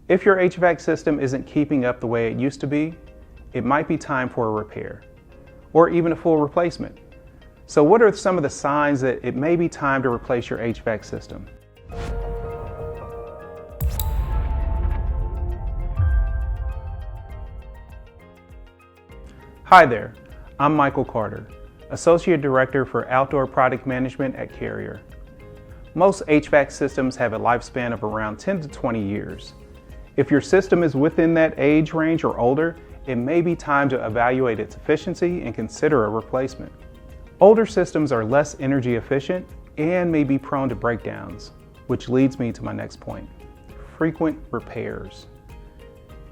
If your HVAC system isn't keeping up the way it used to be, it might be time for a repair, or even a full replacement. So what are some of the signs that it may be time to replace your HVAC system? Hi there, I'm Michael Carter, Associate Director for Outdoor Product Management at Carrier. Most HVAC systems have a lifespan of around 10 to 20 years. If your system is within that age range or older, it may be time to evaluate its efficiency and consider a replacement. Older systems are less energy efficient and may be prone to breakdowns, which leads me to my next point: frequent repairs.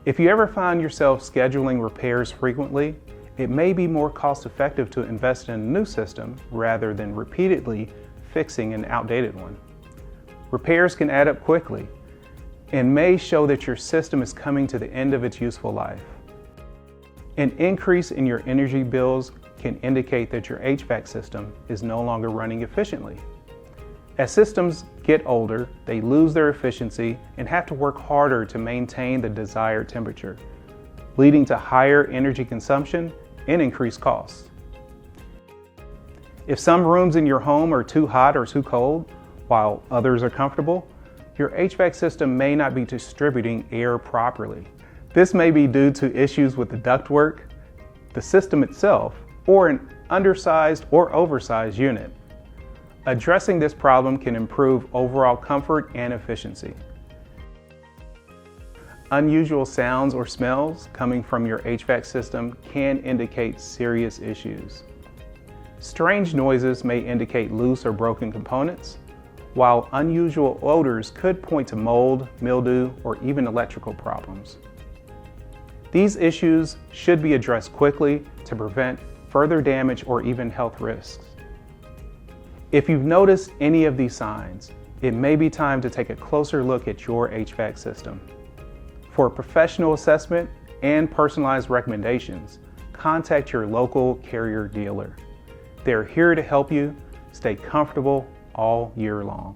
If you ever find yourself scheduling repairs frequently, it may be more cost-effective to invest in a new system rather than repeatedly fixing an outdated one. Repairs can add up quickly and may show that your system is coming to the end of its useful life. An increase in your energy bills can indicate that your HVAC system is no longer running efficiently. As systems get older, they lose their efficiency and have to work harder to maintain the desired temperature, leading to higher energy consumption and increased costs. If some rooms in your home are too hot or too cold, while others are comfortable, your HVAC system may not be distributing air properly. This may be due to issues with the ductwork, the system itself, or an undersized or oversized unit. Addressing this problem can improve overall comfort and efficiency. Unusual sounds or smells coming from your HVAC system can indicate serious issues. Strange noises may indicate loose or broken components, while unusual odors could point to mold, mildew, or even electrical problems. These issues should be addressed quickly to prevent further damage or even health risks. If you've noticed any of these signs, it may be time to take a closer look at your HVAC system. For a professional assessment and personalized recommendations, contact your local Carrier dealer. They're here to help you stay comfortable all year long.